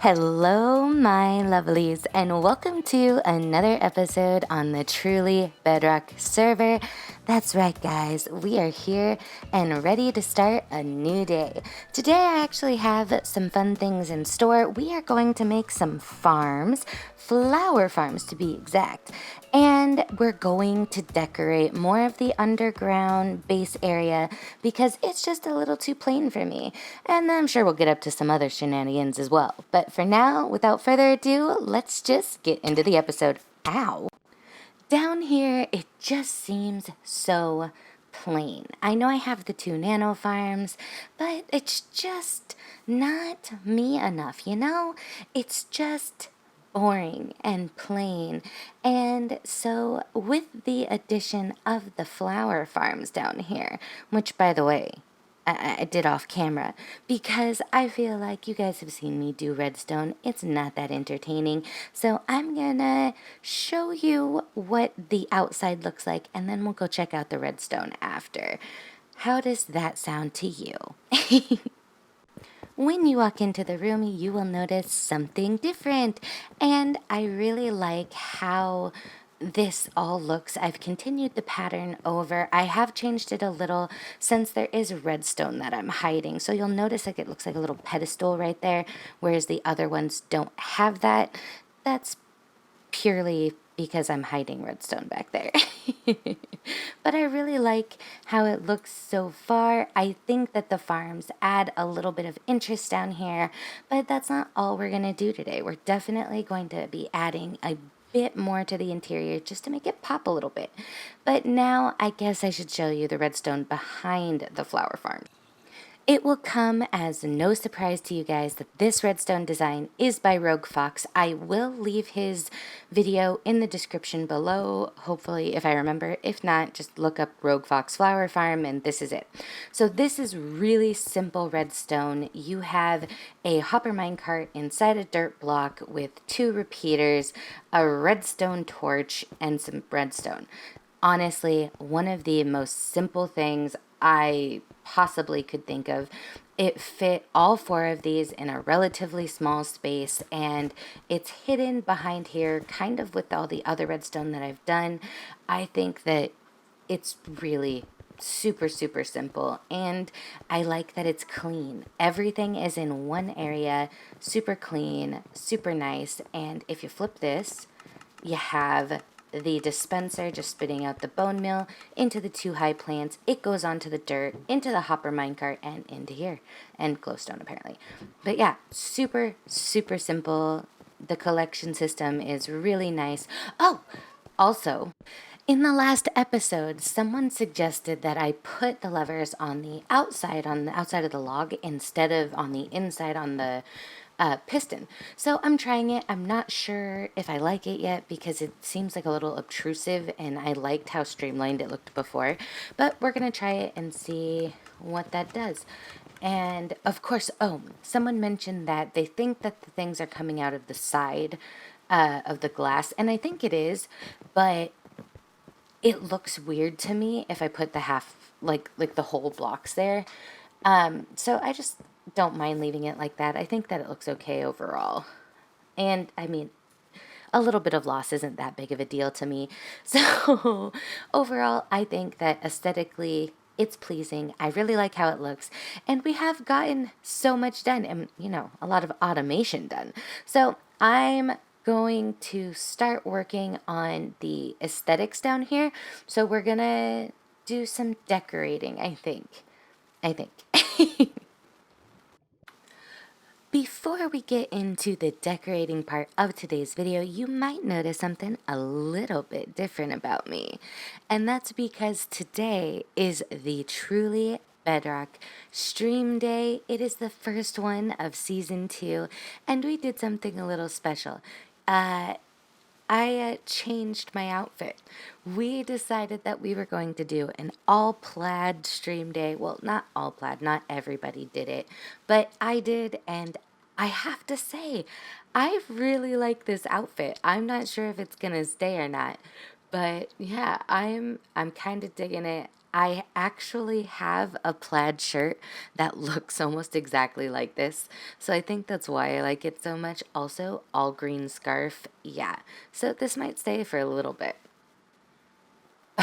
Hello, my lovelies, and welcome to another episode on the Truly Bedrock server. That's right, guys, we are here and ready to start a new day. Today, I actually have some fun things in store. We are going to make some farms, flower farms to be exact, and we're going to decorate more of the underground base area because it's just a little too plain for me. And I'm sure we'll get up to some other shenanigans as well. But for now, without further ado, let's just get into the episode. Ow! Down here, it just seems so plain. I know I have the 2 nano farms, but it's just not me enough, you know? It's just boring and plain. And so, with the addition of the flower farms down here, which, by the way, I did off camera because I feel like you guys have seen me do Redstone. It's not that entertaining. So I'm gonna show you what the outside looks like and then we'll go check out the Redstone after. How does that sound to you? When you walk into the room, you will notice something different. And I really like how this all looks. I've continued the pattern over. I have changed it a little since there is redstone that I'm hiding. So you'll notice like it looks like a little pedestal right there, whereas the other ones don't have that. That's purely because I'm hiding redstone back there. But I really like how it looks so far. I think that the farms add a little bit of interest down here, but that's not all we're going to do today. We're definitely going to be adding a bit more to the interior just to make it pop a little bit. But now I guess I should show you the redstone behind the flower farm. It will come as no surprise to you guys that this redstone design is by Rogue Fox. I will leave his video in the description below, hopefully if I remember. If not, just look up Rogue Fox Flower Farm and this is it. So this is really simple redstone. You have a hopper minecart inside a dirt block with 2 repeaters, a redstone torch, and some redstone. Honestly, one of the most simple things I possibly could think of. It fit all 4 of these in a relatively small space, and it's hidden behind here kind of with all the other redstone that I've done. I think that it's really super simple, and I like that it's clean. Everything is in one area, super clean, super nice. And if you flip this, you have the dispenser just spitting out the bone meal into the 2 high plants. It goes onto the dirt, into the hopper minecart, and into here. And glowstone, apparently. But yeah, super simple. The collection system is really nice. Oh, also, in the last episode, someone suggested that I put the levers on the outside of the log instead of on the inside on the piston. So I'm trying it. I'm not sure if I like it yet because it seems like a little obtrusive and I liked how streamlined it looked before. But we're going to try it and see what that does. And of course, someone mentioned that they think that the things are coming out of the side of the glass. And I think it is, but it looks weird to me if I put the half, like the whole blocks there. So I just don't mind leaving it like that. I think that it looks okay overall. And I mean, a little bit of loss isn't that big of a deal to me. So overall, I think that aesthetically it's pleasing. I really like how it looks. And we have gotten so much done and, you know, a lot of automation done. So I'm going to start working on the aesthetics down here. So we're going to do some decorating, I think. Before we get into the decorating part of today's video, you might notice something a little bit different about me. And that's because today is the Truly Bedrock stream day. It is the first one of season 2, and we did something a little special. I changed my outfit. We decided that we were going to do an all plaid stream day. Well, not all plaid, not everybody did it, but I did, and I have to say, I really like this outfit. I'm not sure if it's gonna stay or not, but yeah, I'm kind of digging it. I actually have a plaid shirt that looks almost exactly like this. So I think that's why I like it so much. Also, all green scarf. Yeah. So this might stay for a little bit.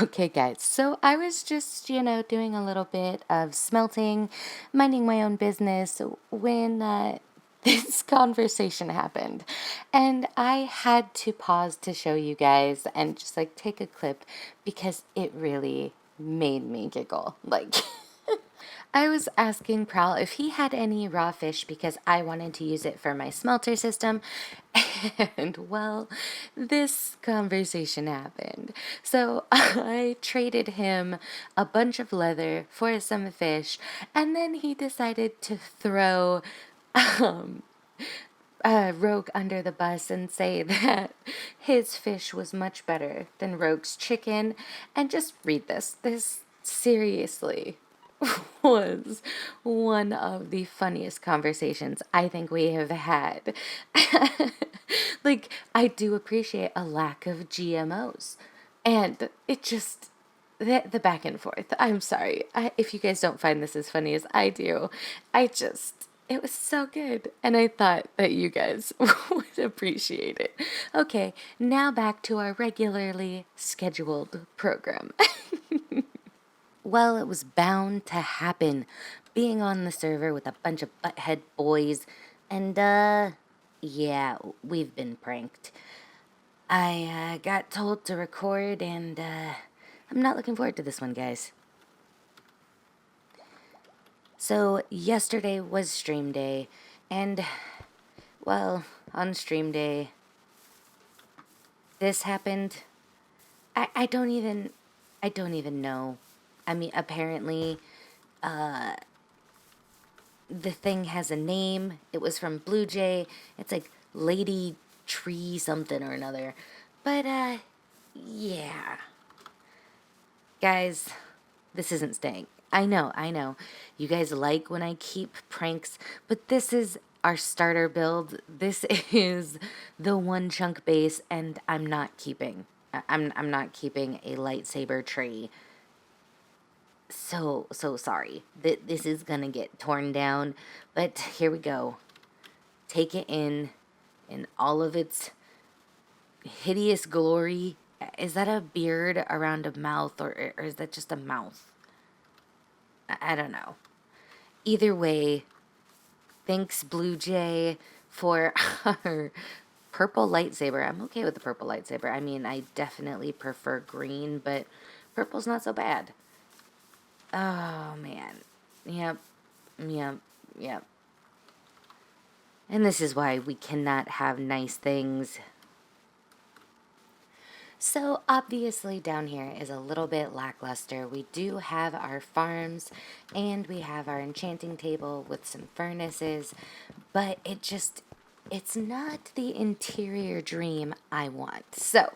Okay, guys, so I was just, doing a little bit of smelting, minding my own business when this conversation happened. And I had to pause to show you guys and just like take a clip because it really made me giggle. Like, I was asking Prowl if he had any raw fish because I wanted to use it for my smelter system. And well, this conversation happened. So I traded him a bunch of leather for some fish, and then he decided to throw Rogue under the bus and say that his fish was much better than Rogue's chicken. And just read this. This seriously was one of the funniest conversations I think we have had. Like, I do appreciate a lack of GMOs. And it just, the back and forth. I'm sorry. If you guys don't find this as funny as I do, it was so good. And I thought that you guys would appreciate it. Okay, now back to our regularly scheduled program. Well, it was bound to happen. Being on the server with a bunch of butthead boys. And, yeah, we've been pranked. I got told to record, and I'm not looking forward to this one, guys. So, yesterday was stream day, and, well, on stream day, this happened. I don't even, I don't even know. I mean, apparently, the thing has a name. It was from Blue Jay. It's like Lady Tree something or another. But, yeah. Guys, this isn't staying. I know. You guys like when I keep pranks, but this is our starter build. This is the one chunk base, and I'm not keeping. I'm not keeping a lightsaber tree. So sorry. This is gonna get torn down, but here we go. Take it in all of its hideous glory. Is that a beard around a mouth, or is that just a mouth? I don't know. Either way, thanks Blue Jay for our purple lightsaber. I'm okay with the purple lightsaber. I mean, I definitely prefer green, but purple's not so bad. Oh, man. Yep, yep, yep. And this is why we cannot have nice things. So obviously down here is a little bit lackluster. We do have our farms and we have our enchanting table with some furnaces, but it's not the interior dream I want. So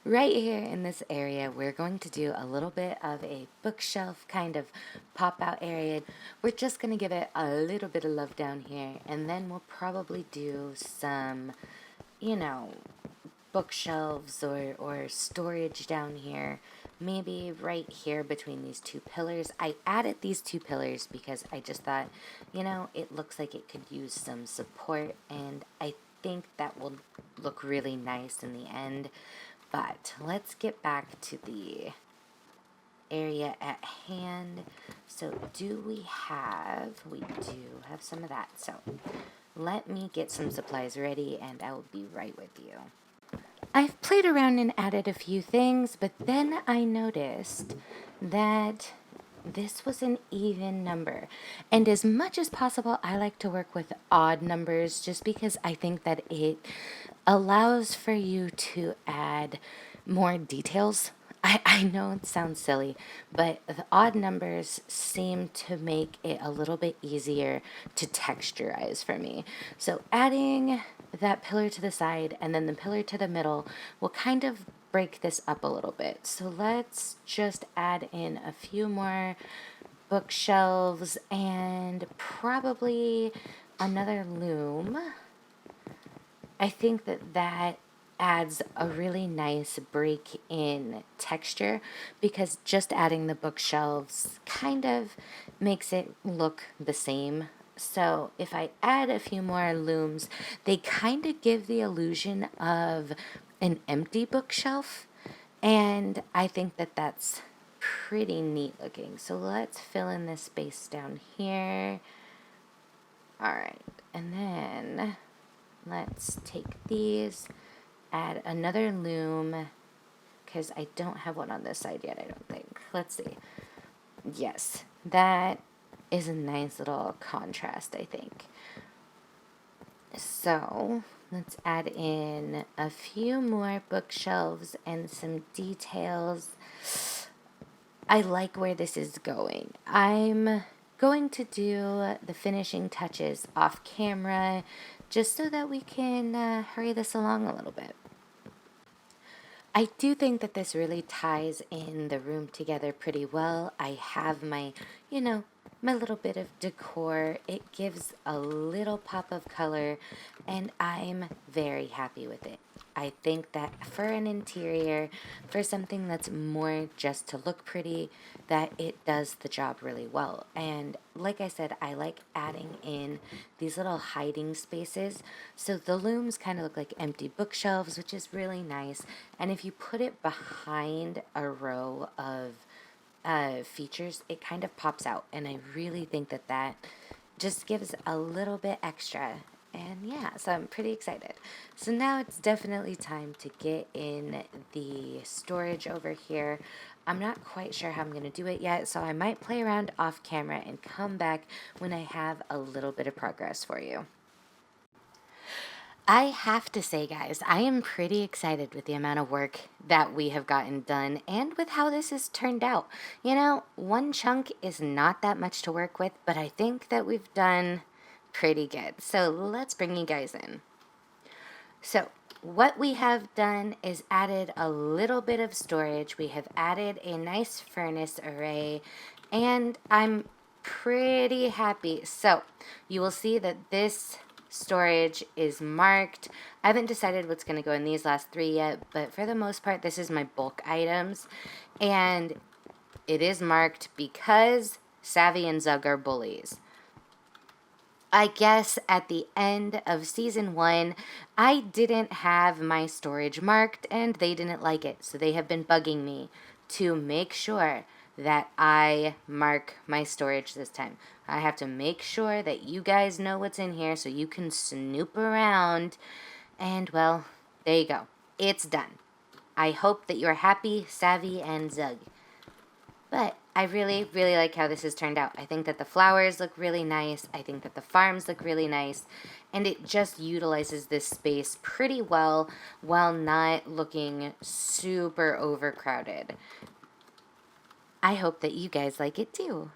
right here in this area, we're going to do a little bit of a bookshelf kind of pop out area. We're just going to give it a little bit of love down here, and then we'll probably do some, you know, bookshelves or storage down here, maybe right here between these two pillars. I added these two pillars because I just thought, it looks like it could use some support, and I think that will look really nice in the end. But let's get back to the area at hand. So we do have some of that. So let me get some supplies ready and I will be right with you. I've played around and added a few things, but then I noticed that this was an even number. And as much as possible, I like to work with odd numbers just because I think that it allows for you to add more details. I know it sounds silly, but the odd numbers seem to make it a little bit easier to texturize for me. So adding that pillar to the side and then the pillar to the middle will kind of break this up a little bit. So let's just add in a few more bookshelves and probably another loom. I think that adds a really nice break in texture, because just adding the bookshelves kind of makes it look the same. So if I add a few more looms, they kind of give the illusion of an empty bookshelf. And I think that that's pretty neat looking. So let's fill in this space down here. All right, and then let's take these, add another loom, because I don't have one on this side yet, I don't think. Let's see. Yes, that is a nice little contrast, I think. So let's add in a few more bookshelves and some details. I like where this is going. I'm going to do the finishing touches off camera just so that we can hurry this along a little bit. I do think that this really ties in the room together pretty well. I have my, my little bit of decor. It gives a little pop of color, and I'm very happy with it. I think that for an interior, for something that's more just to look pretty, that it does the job really well. And like I said, I like adding in these little hiding spaces. So the looms kind of look like empty bookshelves, which is really nice. And if you put it behind a row of features, it kind of pops out. And I really think that that just gives a little bit extra. And yeah, so I'm pretty excited. So now it's definitely time to get in the storage over here. I'm not quite sure how I'm going to do it yet, so I might play around off camera and come back when I have a little bit of progress for you. I have to say, guys, I am pretty excited with the amount of work that we have gotten done and with how this has turned out. One chunk is not that much to work with, but I think that we've done pretty good. So let's bring you guys in. So what we have done is added a little bit of storage. We have added a nice furnace array, and I'm pretty happy. So you will see that this storage is marked. I haven't decided what's going to go in these last three yet, but for the most part, this is my bulk items, and it is marked because Savvy and Zug are bullies. I guess at the end of season 1, I didn't have my storage marked and they didn't like it. So they have been bugging me to make sure that I mark my storage this time. I have to make sure that you guys know what's in here so you can snoop around. And well, there you go. It's done. I hope that you're happy, Savvy, and Zug. But I really, really like how this has turned out. I think that the flowers look really nice. I think that the farms look really nice. And it just utilizes this space pretty well while not looking super overcrowded. I hope that you guys like it too.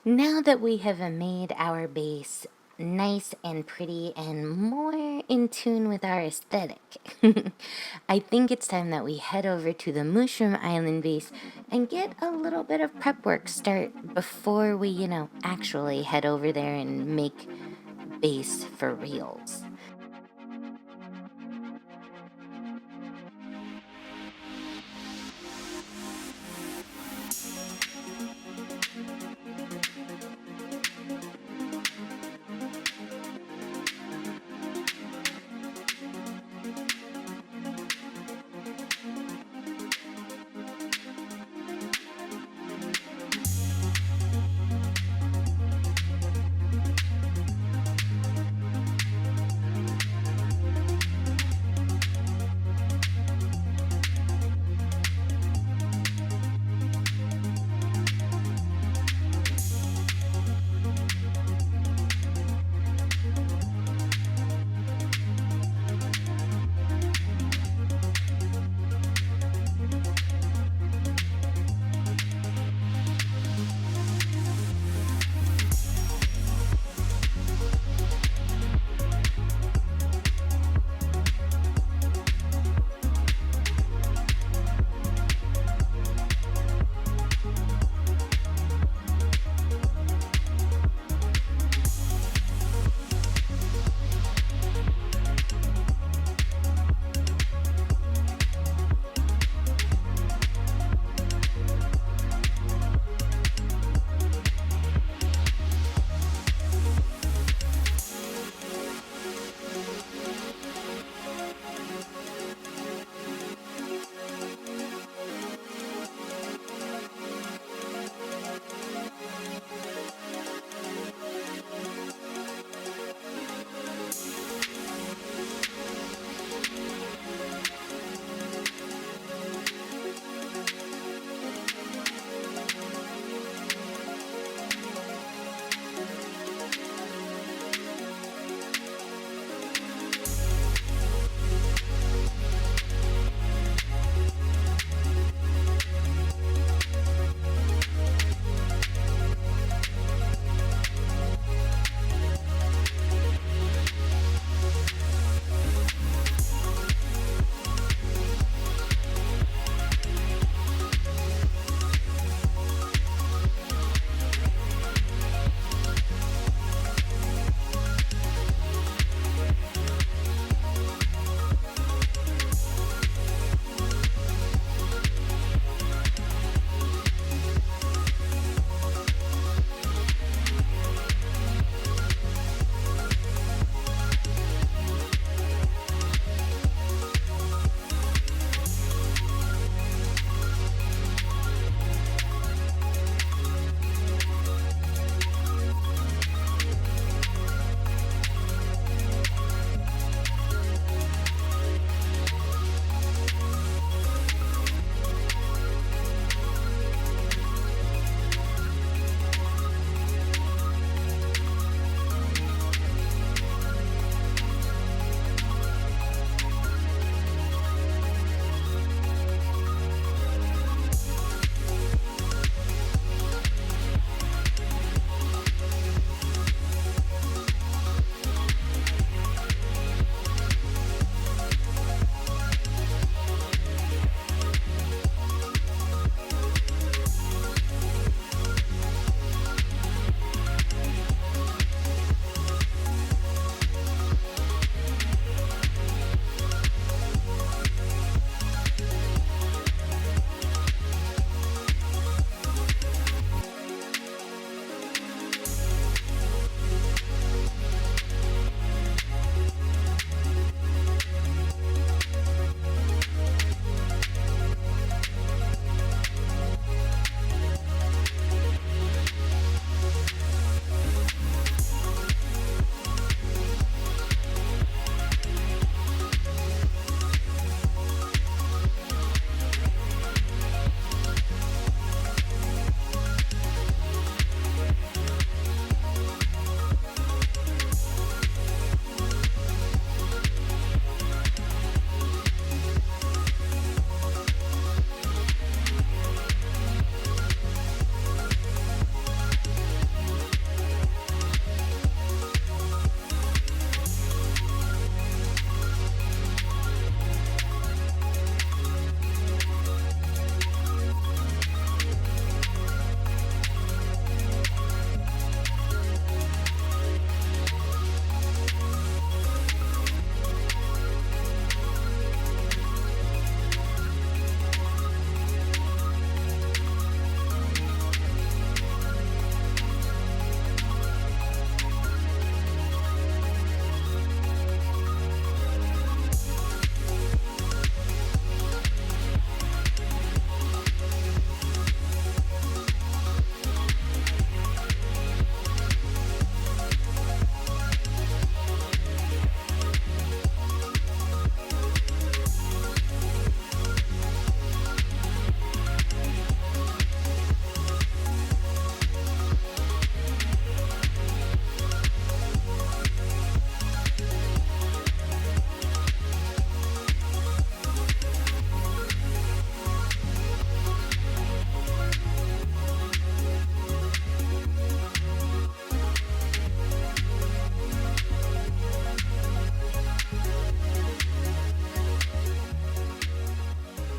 Now that we have made our base nice and pretty and more in tune with our aesthetic, I think it's time that we head over to the Mushroom Island base and get a little bit of prep work start before we, actually head over there and make base for reals.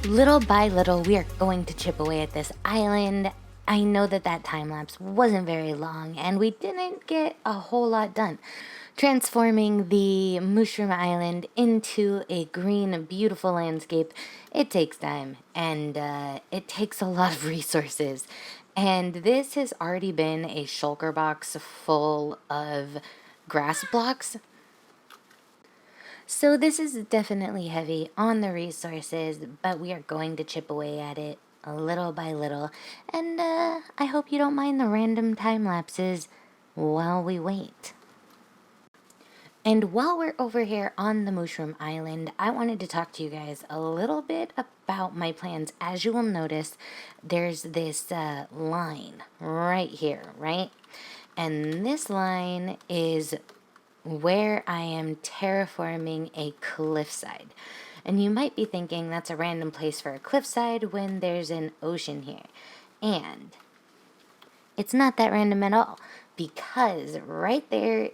Little by little, we are going to chip away at this island. I know that that time lapse wasn't very long, and we didn't get a whole lot done. Transforming the mushroom island into a green, beautiful landscape, it takes time, and it takes a lot of resources. And this has already been a shulker box full of grass blocks. So this is definitely heavy on the resources, but we are going to chip away at it little by little. And I hope you don't mind the random time lapses while we wait. And while we're over here on the Mushroom Island, I wanted to talk to you guys a little bit about my plans. As you will notice, there's this line right here, right? And this line is where I am terraforming a cliffside. And you might be thinking that's a random place for a cliffside when there's an ocean here. And it's not that random at all, because right there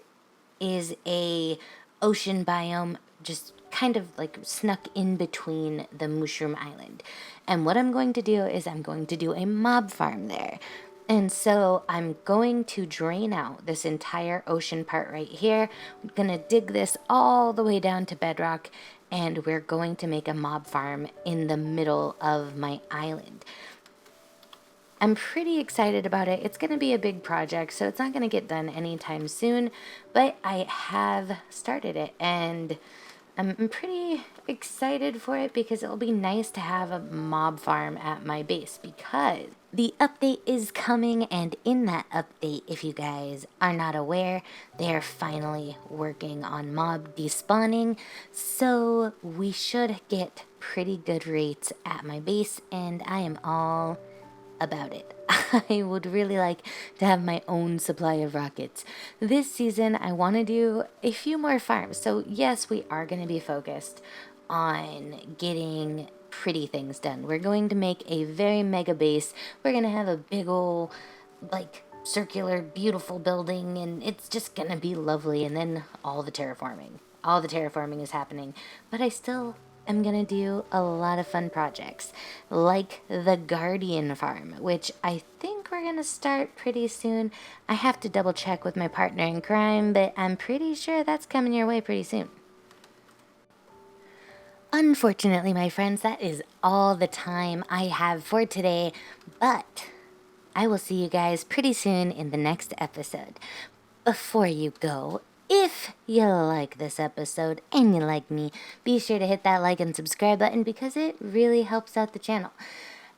is a ocean biome just kind of like snuck in between the Mushroom Island. And what I'm going to do is I'm going to do a mob farm there. And so I'm going to drain out this entire ocean part right here. I'm going to dig this all the way down to bedrock, and we're going to make a mob farm in the middle of my island. I'm pretty excited about it. It's going to be a big project, so it's not going to get done anytime soon, but I have started it, and I'm pretty excited for it because it'll be nice to have a mob farm at my base, because the update is coming, and in that update, if you guys are not aware, they are finally working on mob despawning, so we should get pretty good rates at my base, and I am all about it. I would really like to have my own supply of rockets. This season, I want to do a few more farms. So yes, we are going to be focused on getting pretty things done. We're going to make a very mega base. We're going to have a big old, like, circular, beautiful building, and it's just going to be lovely. And then all the terraforming. All the terraforming is happening. But I still am gonna do a lot of fun projects, like the Guardian Farm, which I think we're gonna start pretty soon. I have to double check with my partner in crime, but I'm pretty sure that's coming your way pretty soon. Unfortunately, my friends, that is all the time I have for today, but I will see you guys pretty soon in the next episode. Before you go, if you like this episode and you like me, be sure to hit that like and subscribe button because it really helps out the channel.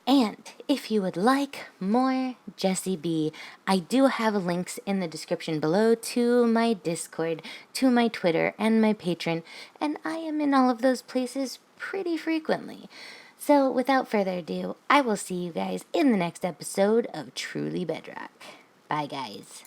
And if you would like more JessiieB, I do have links in the description below to my Discord, to my Twitter, and my Patreon, and I am in all of those places pretty frequently. So without further ado, I will see you guys in the next episode of Truly Bedrock. Bye, guys.